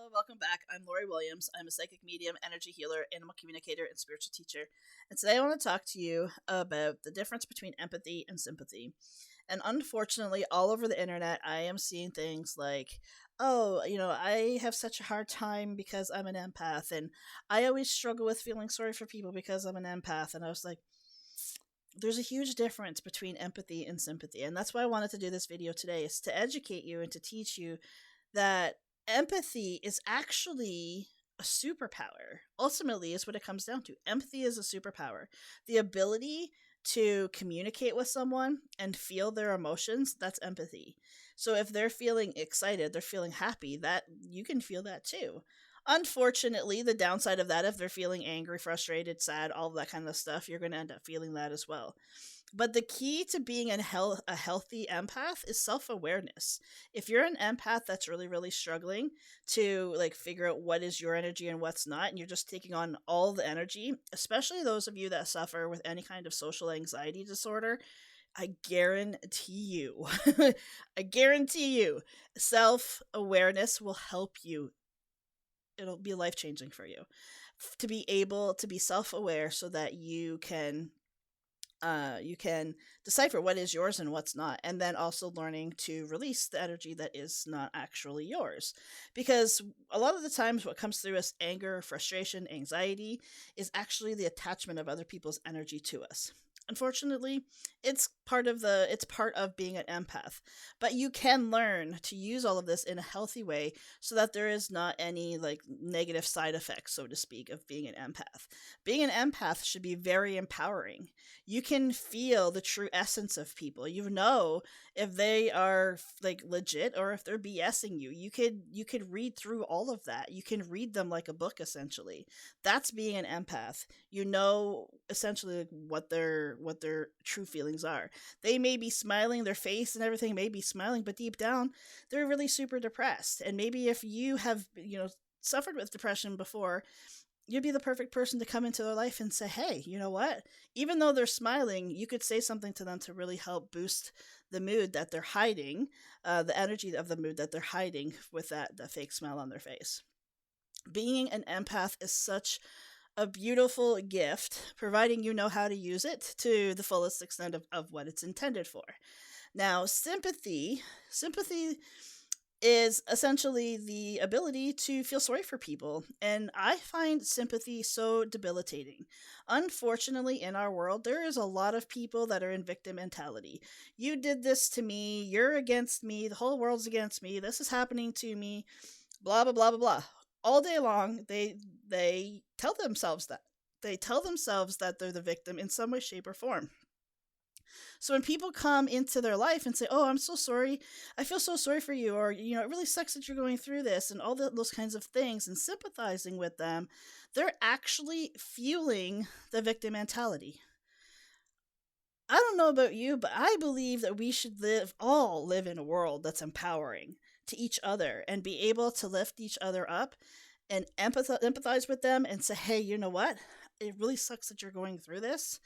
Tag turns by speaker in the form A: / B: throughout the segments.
A: Hello, welcome back. I'm Lori Williams. I'm a psychic medium, energy healer, animal communicator, and spiritual teacher. And today I want to talk to you about the difference between empathy and sympathy. And unfortunately, all over the internet, I am seeing things like, oh, I have such a hard time because I'm an empath, and I always struggle with feeling sorry for people because I'm an empath. And I was like, there's a huge difference between empathy and sympathy. And that's why I wanted to do this video today, is to educate you and to teach you that empathy is actually a superpower. Ultimately, is what it comes down to. Empathy is a superpower. The ability to communicate with someone and feel their emotions, that's empathy. So if they're feeling excited, they're feeling happy, that you can feel that too. Unfortunately, the downside of that, if they're feeling angry, frustrated, sad, all of that kind of stuff, you're going to end up feeling that as well. But the key to being a healthy empath is self awareness. If you're an empath that's really, really struggling to like figure out what is your energy and what's not, and you're just taking on all the energy, especially those of you that suffer with any kind of social anxiety disorder, I guarantee you, I guarantee you, self awareness will help you. It'll be life changing for you to be able to be self aware so that you can decipher what is yours and what's not, and then also learning to release the energy that is not actually yours. Because a lot of the times what comes through as anger, frustration, anxiety is actually the attachment of other people's energy to us. Unfortunately, it's part of being an empath. But you can learn to use all of this in a healthy way so that there is not any like negative side effects, so to speak, of being an empath. Being an empath should be very empowering. You can feel the true essence of people. You know if they are like legit or if they're BSing you. You could read through all of that. You can read them like a book essentially. That's being an empath. You know essentially like what their true feelings are. They may be smiling, their face and everything may be smiling, but deep down they're really super depressed. And maybe if you have, suffered with depression before, you'd be the perfect person to come into their life and say, hey, you know what? Even though they're smiling, you could say something to them to really help boost the mood that they're hiding, the energy of the mood that they're hiding with the fake smile on their face. Being an empath is such a beautiful gift, providing you know how to use it to the fullest extent of what it's intended for. Now, sympathy is essentially the ability to feel sorry for people. And I find sympathy so debilitating. Unfortunately, in our world, there is a lot of people that are in victim mentality. You did this to me, you're against me, the whole world's against me, this is happening to me, blah, blah, blah, blah, blah. All day long, they tell themselves that. They tell themselves that they're the victim in some way, shape, or form. So when people come into their life and say, "Oh, I'm so sorry. I feel so sorry for you," or "It really sucks that you're going through this," and all those kinds of things, and sympathizing with them, they're actually fueling the victim mentality. I don't know about you, but I believe that we should all live in a world that's empowering to each other and be able to lift each other up and empathize with them and say, "Hey, you know what? It really sucks that you're going through this,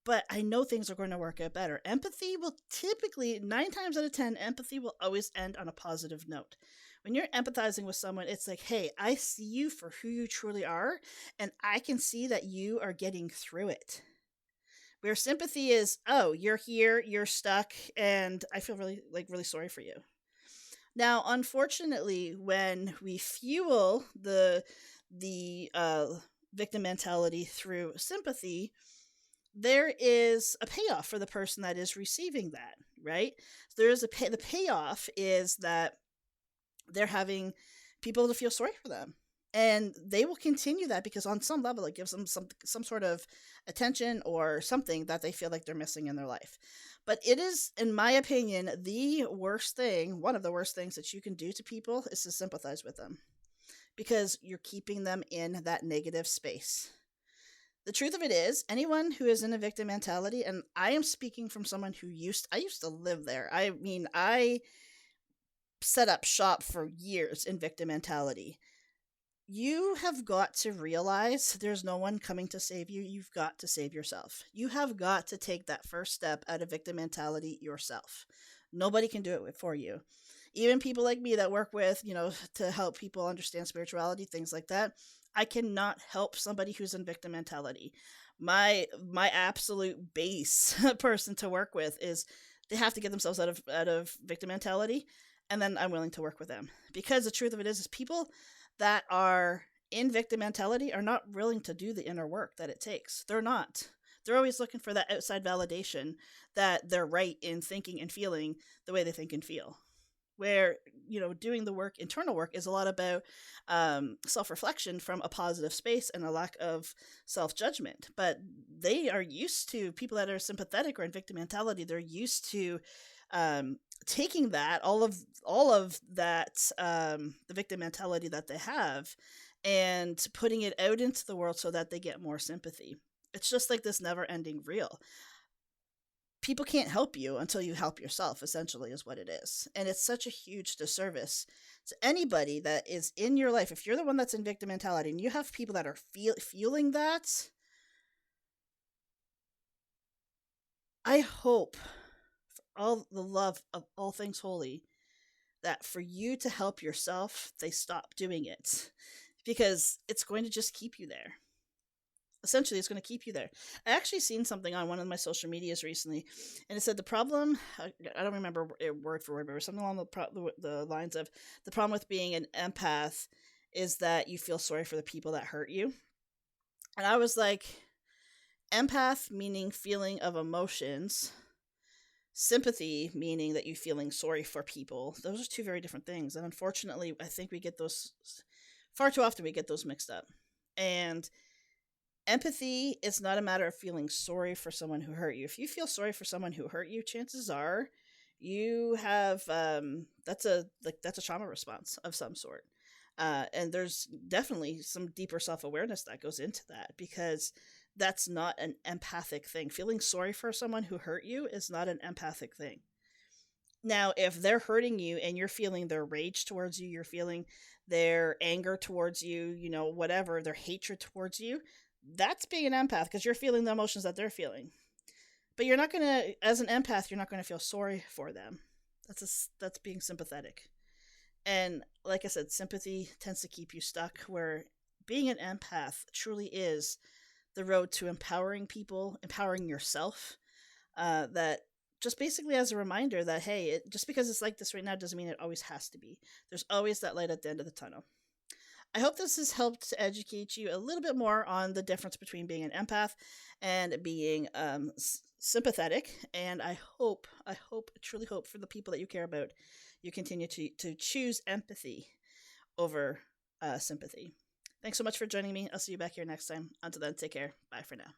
A: but I know things are going to work out better." Empathy will typically, 9 times out of 10, empathy will always end on a positive note. When you're empathizing with someone, it's like, hey, I see you for who you truly are, and I can see that you are getting through it. Where sympathy is, oh, you're here, you're stuck, and I feel really sorry for you. Now, unfortunately, when we fuel the victim mentality through sympathy, there is a payoff for the person that is receiving that, right? So there is the payoff is that they're having people to feel sorry for them. And they will continue that because on some level it gives them some sort of attention or something that they feel like they're missing in their life. But it is, in my opinion, the worst thing, one of the worst things that you can do to people is to sympathize with them because you're keeping them in that negative space. The truth of it is, anyone who is in a victim mentality, and I am speaking from someone I used to live there. I mean, I set up shop for years in victim mentality. You have got to realize there's no one coming to save you. You've got to save yourself. You have got to take that first step out of victim mentality yourself. Nobody can do it for you. Even people like me that work with, to help people understand spirituality, things like that, I cannot help somebody who's in victim mentality. My absolute base person to work with is they have to get themselves out of victim mentality, and then I'm willing to work with them. Because the truth of it is people that are in victim mentality are not willing to do the inner work that it takes. They're not. They're always looking for that outside validation that they're right in thinking and feeling the way they think and feel. Where, doing the work, internal work, is a lot about self-reflection from a positive space and a lack of self-judgment. But they are used to, people that are sympathetic or in victim mentality, they're used to taking that, all of that, the victim mentality that they have, and putting it out into the world so that they get more sympathy. It's just like this never-ending reel. People can't help you until you help yourself, essentially, is what it is. And it's such a huge disservice to anybody that is in your life. If you're the one that's in victim mentality and you have people that are feeling that, I hope, for all the love of all things holy, that for you to help yourself, they stop doing it. Because it's going to just keep you there. Essentially, it's going to keep you there. I actually seen something on one of my social medias recently, and it said the problem, I don't remember it word for word, but it was something along the lines of, the problem with being an empath is that you feel sorry for the people that hurt you. And I was like, empath meaning feeling of emotions, sympathy meaning that you feeling sorry for people. Those are two very different things. And unfortunately, I think we get those, far too often we get those mixed up. And empathy is not a matter of feeling sorry for someone who hurt you. If you feel sorry for someone who hurt you, chances are you have that's a trauma response of some sort. And there's definitely some deeper self-awareness that goes into that, because that's not an empathic thing. Feeling sorry for someone who hurt you is not an empathic thing. Now, if they're hurting you and you're feeling their rage towards you, you're feeling their anger towards you, whatever, their hatred towards you, that's being an empath, because you're feeling the emotions that they're feeling. But you're not going to, as an empath, you're not going to feel sorry for them. That's being sympathetic. And like I said, sympathy tends to keep you stuck, where being an empath truly is the road to empowering people, empowering yourself. That just basically as a reminder that, hey, just because it's like this right now doesn't mean it always has to be. There's always that light at the end of the tunnel. I hope this has helped to educate you a little bit more on the difference between being an empath and being sympathetic. And I truly hope for the people that you care about, you continue to choose empathy over sympathy. Thanks so much for joining me. I'll see you back here next time. Until then, take care. Bye for now.